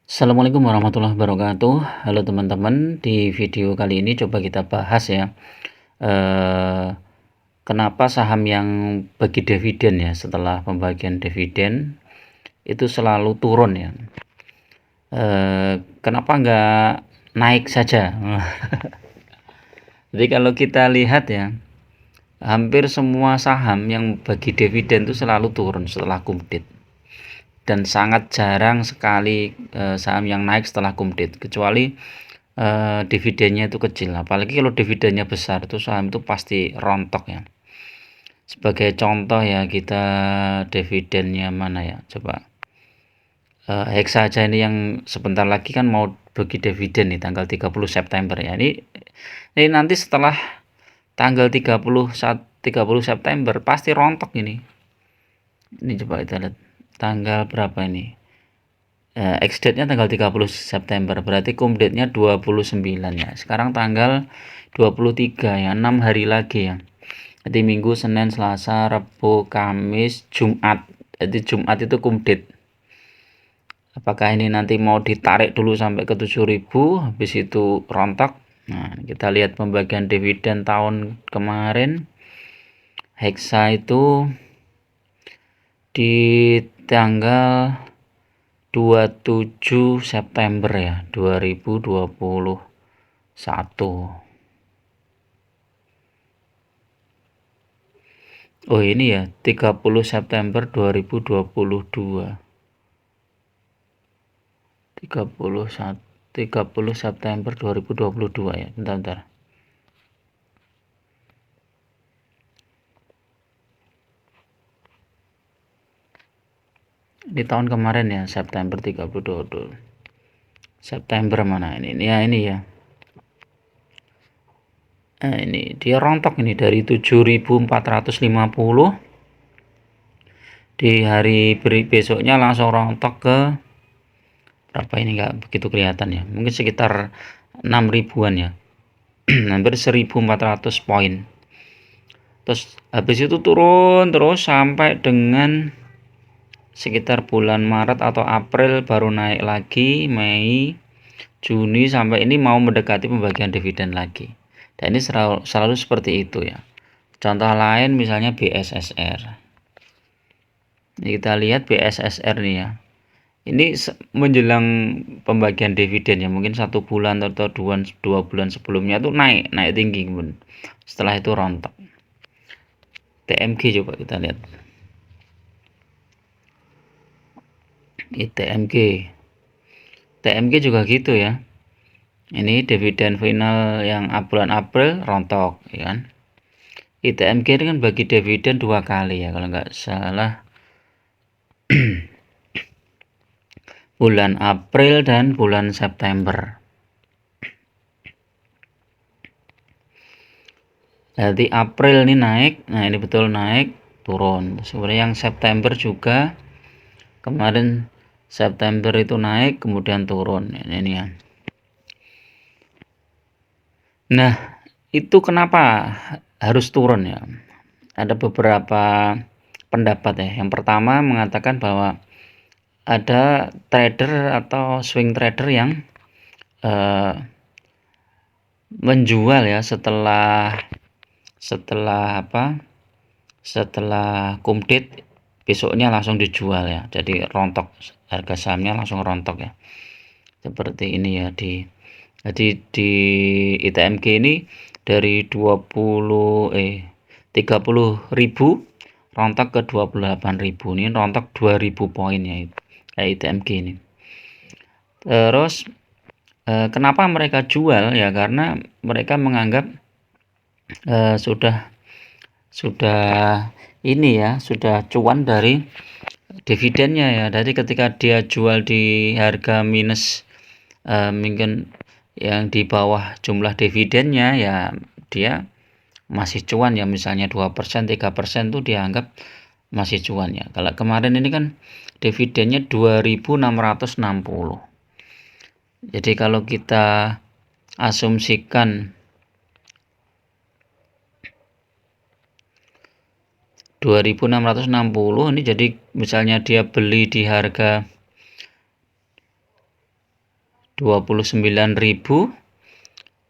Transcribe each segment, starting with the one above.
Assalamualaikum warahmatullahi wabarakatuh. Halo teman-teman, di video kali ini coba kita bahas ya, eh, kenapa saham yang bagi dividen ya setelah pembagian dividen itu selalu turun ya. Kenapa nggak naik saja? Jadi kalau kita lihat ya, hampir semua saham yang bagi dividen itu selalu turun setelah kumdit. Dan sangat jarang sekali saham yang naik setelah kumdit, kecuali dividennya itu kecil. Apalagi kalau dividennya besar itu saham itu pasti rontok ya. Sebagai contoh ya, kita dividennya mana ya, coba Hexa aja ini yang sebentar lagi kan mau bagi dividen nih tanggal 30 September ya. Ini nanti setelah tanggal 30 September pasti rontok ini. Ini coba kita lihat tanggal berapa ini. Ex date-nya tanggal 30 September, berarti cum date-nya 29 ya. Sekarang tanggal 23 ya, 6 hari lagi ya. Jadi Minggu, Senin, Selasa, Rabu, Kamis, Jumat. Jadi Jumat itu cum date. Apakah ini nanti mau ditarik dulu sampai ke 7.000, habis itu rontok. Nah, kita lihat pembagian dividen tahun kemarin. Hexa itu di tanggal 27 September ya 2021. Oh ini ya 30 September 2022. 30 September 2022 ya. Bentar. Ini tahun kemarin ya, September 30. September mana ini? Ya ini ya. Nah, ini dia rontok ini dari 7.450 di hari besoknya langsung rontok ke berapa ini, nggak begitu kelihatan ya, mungkin sekitar 6 ribuan ya. Hampir 1.400 poin. Terus habis itu turun terus sampai dengan sekitar bulan Maret atau April baru naik lagi, Mei, Juni, sampai ini mau mendekati pembagian dividen lagi. Dan ini selalu seperti itu ya. Contoh lain misalnya BSSR. Ini kita lihat BSSR nih ya. Ini menjelang pembagian dividen ya, mungkin 1 bulan atau 2 bulan sebelumnya tuh naik tinggi, setelah itu rontok. TMG coba kita lihat. Ini TMG juga gitu ya. Ini dividen final yang bulan April rontok ya kan. ITMG ini kan bagi dividen 2 kali ya kalau nggak salah. Bulan April dan bulan September. Jadi April ini naik, nah ini betul naik, turun. Sebenarnya yang September juga kemarin September itu naik kemudian turun. Ini ya. Nah, itu kenapa harus turun ya? Ada beberapa pendapat ya. Yang pertama mengatakan bahwa ada trader atau swing trader yang menjual ya setelah kumdit, besoknya langsung dijual ya, jadi rontok, harga sahamnya langsung rontok ya, seperti ini ya. Jadi di ITMG ini dari 30.000 rontok ke 28.000, ini rontok 2.000 poin ya ITMG ini. Terus kenapa mereka jual ya, karena mereka menganggap sudah ini ya, sudah cuan dari dividennya ya. Jadi ketika dia jual di harga minus mungkin yang di bawah jumlah dividennya ya, dia masih cuan ya, misalnya 2%, 3% tuh dianggap masih cuan ya. Kalau kemarin ini kan dividennya 2.660. Jadi kalau kita asumsikan 2.660 ini, jadi misalnya dia beli di harga 29.000,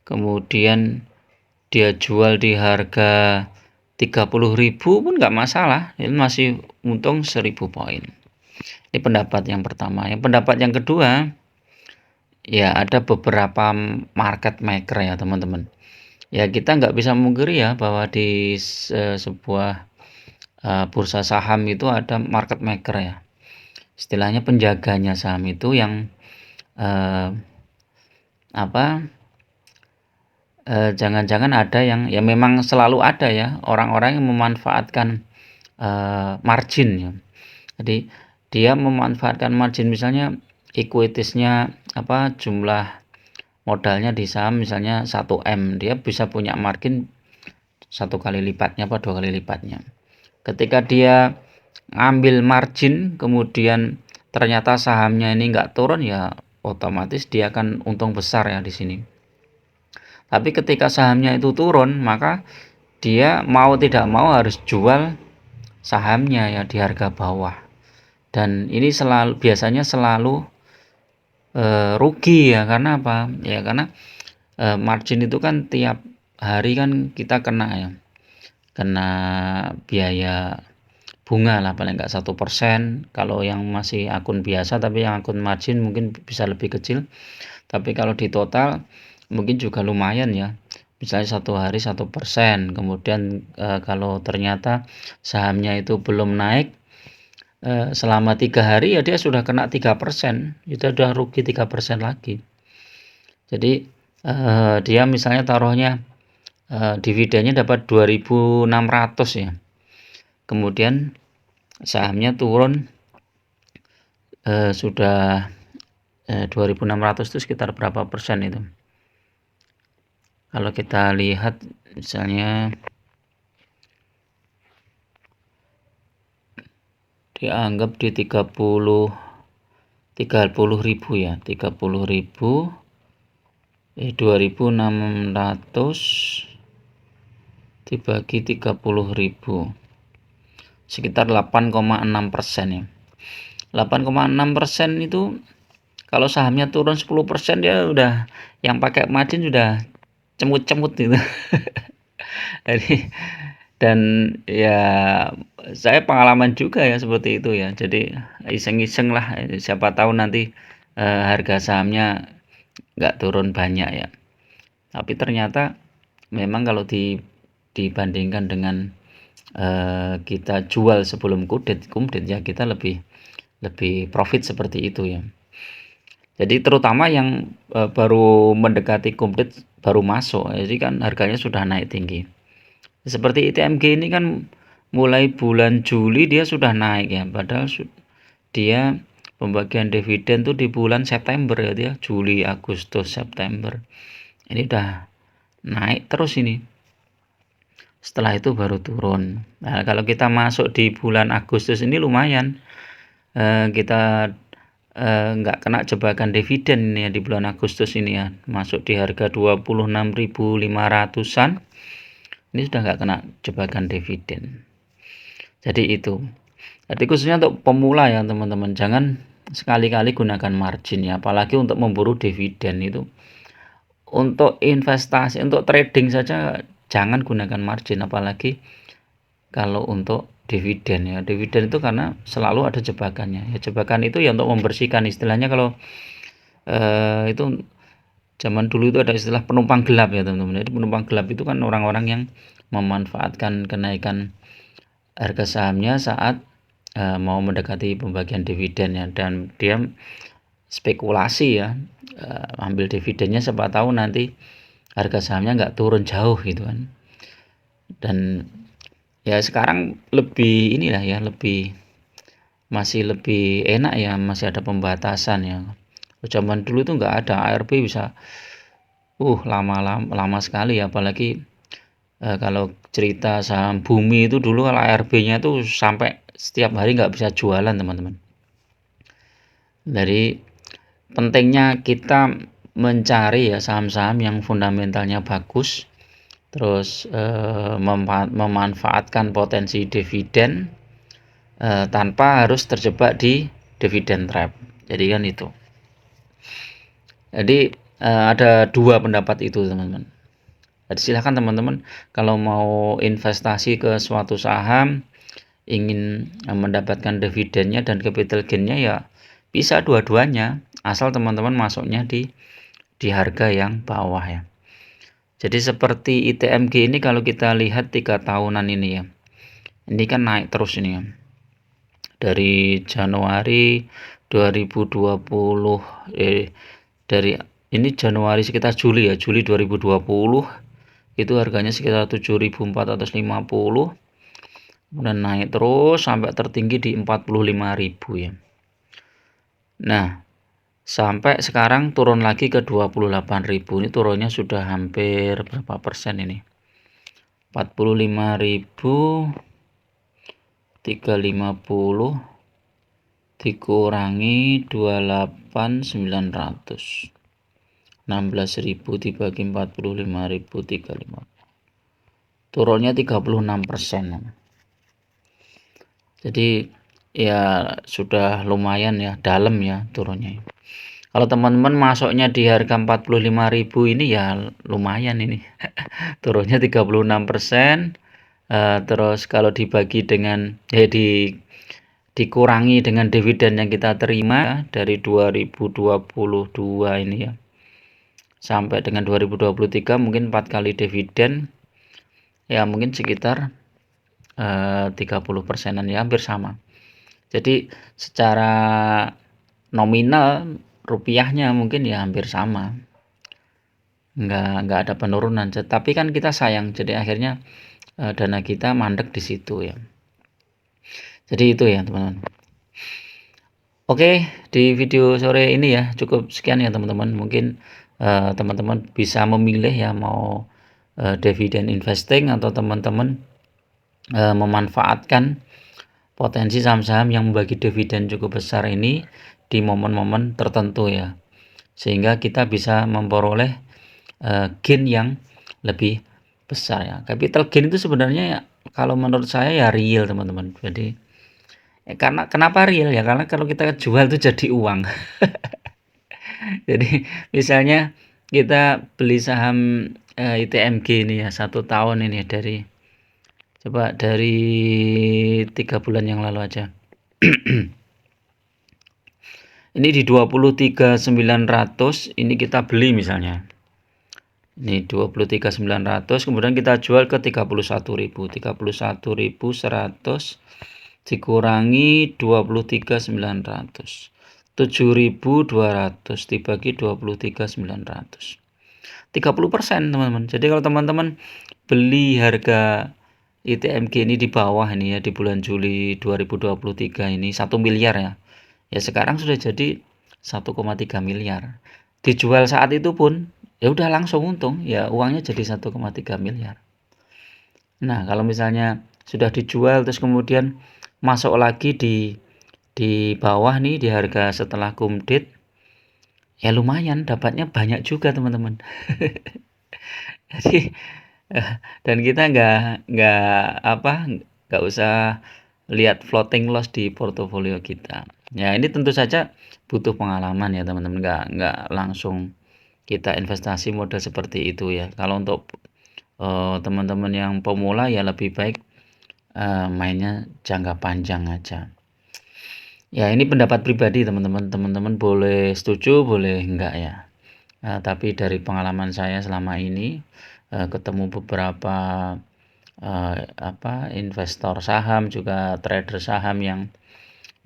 kemudian dia jual di harga 30.000 pun nggak masalah, ini masih untung 1.000 poin. Ini pendapat yang pertama. Yang pendapat yang kedua, ya ada beberapa market maker ya teman-teman. Ya kita nggak bisa memungkiri ya bahwa di sebuah bursa saham itu ada market maker ya. Istilahnya penjaganya saham itu yang jangan-jangan ada yang ya memang selalu ada ya orang-orang yang memanfaatkan margin ya. Jadi dia memanfaatkan margin, misalnya equities-nya jumlah modalnya di saham misalnya 1M, dia bisa punya margin 1 kali lipatnya 2 kali lipatnya. Ketika dia ngambil margin kemudian ternyata sahamnya ini nggak turun, ya otomatis dia akan untung besar ya di sini. Tapi ketika sahamnya itu turun, maka dia mau tidak mau harus jual sahamnya ya di harga bawah. Dan ini biasanya selalu rugi ya, karena apa? Ya karena margin itu kan tiap hari kan kita kena biaya bunga lah, paling nggak 1%. Kalau yang masih akun biasa, tapi yang akun margin mungkin bisa lebih kecil. Tapi kalau di total mungkin juga lumayan ya. Misalnya 1 hari 1%. Kemudian kalau ternyata sahamnya itu belum naik selama 3 hari, ya dia sudah kena 3%. Itu sudah rugi 3% lagi. Jadi dia misalnya taruhnya dividennya dapat 2.600 ya. Kemudian sahamnya turun sudah 2.600 itu sekitar berapa persen itu? Kalau kita lihat misalnya dianggap di 30.000 ya, 30.000 2.600 dibagi 30.000 sekitar 8,6% ya. 8,6% itu kalau sahamnya turun 10%, dia udah yang pakai margin sudah cemut-cemut gitu. Jadi, dan ya saya pengalaman juga ya seperti itu ya. Jadi iseng-iseng lah, siapa tahu nanti harga sahamnya nggak turun banyak ya. Tapi ternyata memang kalau dibandingkan dengan kita jual sebelum kumdet ya, kita lebih profit seperti itu ya. Jadi terutama yang baru mendekati kumdet, baru masuk, jadi kan harganya sudah naik tinggi. Seperti ITMG ini kan mulai bulan Juli dia sudah naik ya, padahal dia pembagian dividen tuh di bulan September ya, dia Juli, Agustus, September. Ini udah naik terus ini. Setelah itu baru turun. Nah, kalau kita masuk di bulan Agustus ini lumayan. Kita nggak kena jebakan dividen ini ya di bulan Agustus ini ya. Masuk di harga 26.500-an. Ini sudah nggak kena jebakan dividen. Jadi itu. Jadi khususnya untuk pemula ya teman-teman, jangan sekali-kali gunakan margin ya, apalagi untuk memburu dividen itu. Untuk investasi, untuk trading saja jangan gunakan margin, apalagi kalau untuk dividen ya. Dividen itu karena selalu ada jebakannya. Ya, jebakan itu ya untuk membersihkan, istilahnya kalau itu zaman dulu itu ada istilah penumpang gelap ya teman-teman. Jadi penumpang gelap itu kan orang-orang yang memanfaatkan kenaikan harga sahamnya saat mau mendekati pembagian dividen ya, dan dia spekulasi ya, ambil dividennya siapa tahu nanti harga sahamnya nggak turun jauh gitu kan. Dan ya sekarang lebih inilah ya, masih lebih enak ya, masih ada pembatasan ya. Zaman dulu itu nggak ada, ARB bisa lama sekali ya, apalagi kalau cerita saham Bumi itu dulu kalau ARB-nya itu sampai setiap hari nggak bisa jualan teman-teman. Jadi pentingnya kita mencari ya saham-saham yang fundamentalnya bagus, terus memanfaatkan potensi dividen tanpa harus terjebak di dividen trap. Jadi kan itu. Jadi ada dua pendapat itu teman-teman. Jadi silahkan teman-teman kalau mau investasi ke suatu saham, ingin mendapatkan dividennya dan capital gainnya ya bisa dua-duanya, asal teman-teman masuknya di harga yang bawah ya. Jadi seperti ITMG ini kalau kita lihat 3 tahunan ini ya, ini kan naik terus ini ya. Dari Januari 2020 dari ini Januari sekitar Juli ya, Juli 2020 itu harganya sekitar 7.450, kemudian naik terus sampai tertinggi di 45.000 ya. Nah, sampai sekarang turun lagi ke 28.000. Ini turunnya sudah hampir berapa persen ini? 45.000 350 dikurangi 28.900. 16.000 dibagi 45.000 350. Turunnya 36%. Jadi ya sudah lumayan ya, dalam ya turunnya. Kalau teman-teman masuknya di harga 45.000 ini ya lumayan ini. Turunnya 36%. Terus kalau dibagi dengan dikurangi dengan dividen yang kita terima dari 2022 ini ya, sampai dengan 2023 mungkin 4 kali dividen ya, mungkin sekitar 30%-an ya, hampir sama. Jadi secara nominal rupiahnya mungkin ya hampir sama, nggak ada penurunan, tapi kan kita sayang, jadi akhirnya dana kita mandek di situ ya. Jadi itu ya teman-teman. Oke, di video sore ini ya cukup sekian ya teman-teman. Mungkin teman-teman bisa memilih ya, mau dividen investing atau teman-teman memanfaatkan potensi saham-saham yang membagi dividen cukup besar ini di momen-momen tertentu ya, sehingga kita bisa memperoleh gain yang lebih besar ya. Capital gain itu sebenarnya ya, kalau menurut saya ya real teman-teman. Jadi karena kenapa real ya, karena kalau kita jual itu jadi uang. Jadi misalnya kita beli saham ITMG ini ya 1 tahun ini, dari 3 bulan yang lalu aja. Ini di 23.900 ini kita beli misalnya. Ini 23.900, kemudian kita jual ke 31.000. 31.100 dikurangi 23.900. 7.200 dibagi 23.900. 30% teman-teman. Jadi kalau teman-teman beli harga ITMG ini di bawah ini ya, di bulan Juli 2023 ini 1 miliar ya. Ya sekarang sudah jadi 1,3 miliar. Dijual saat itu pun ya udah langsung untung ya, uangnya jadi 1,3 miliar. Nah, kalau misalnya sudah dijual terus kemudian masuk lagi di bawah nih, di harga setelah kumdit, ya lumayan dapatnya banyak juga teman-teman. Jadi dan kita nggak usah lihat floating loss di portofolio kita. Ya ini tentu saja butuh pengalaman ya teman-teman, nggak langsung kita investasi modal seperti itu ya. Kalau untuk teman-teman yang pemula ya lebih baik mainnya jangka panjang aja. Ya ini pendapat pribadi teman-teman. Teman-teman boleh setuju, boleh enggak ya. Tapi dari pengalaman saya selama ini ketemu beberapa investor saham, juga trader saham yang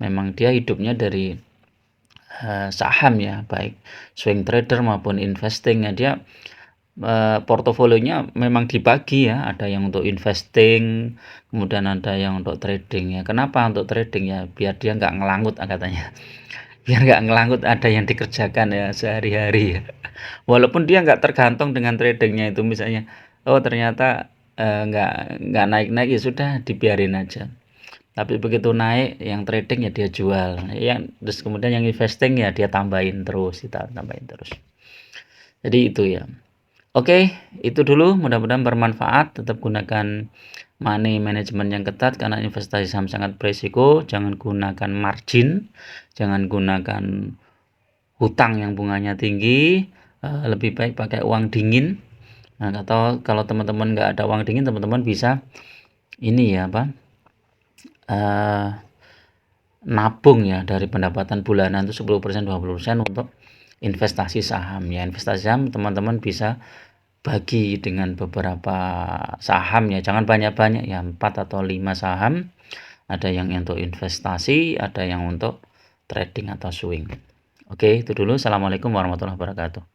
memang dia hidupnya dari saham ya, baik swing trader maupun investing ya. Dia portofolionya memang dibagi ya, ada yang untuk investing, kemudian ada yang untuk trading ya. Kenapa untuk trading ya? Biar dia nggak ngelangut katanya. Biar nggak ngelangut, ada yang dikerjakan ya sehari-hari ya. Walaupun dia nggak tergantung dengan tradingnya itu, misalnya oh ternyata nggak naik-naik ya sudah dibiarin aja. Tapi begitu naik yang trading ya dia jual. Terus kemudian yang investing ya dia tambahin terus, kita tambahin terus. Jadi itu ya. Oke, itu dulu, mudah-mudahan bermanfaat. Tetap gunakan money management yang ketat karena investasi saham sangat berisiko. Jangan gunakan margin, jangan gunakan hutang yang bunganya tinggi, lebih baik pakai uang dingin. Nah, atau kalau teman-teman nggak ada uang dingin, teman-teman bisa ini ya apa, nabung ya dari pendapatan bulanan itu 10%, 20% untuk investasi saham ya. Investasi saham teman-teman bisa bagi dengan beberapa saham ya, jangan banyak-banyak ya, 4 atau 5 saham. Ada yang untuk investasi, ada yang untuk trading atau swing. Oke, itu dulu. Assalamualaikum warahmatullahi wabarakatuh.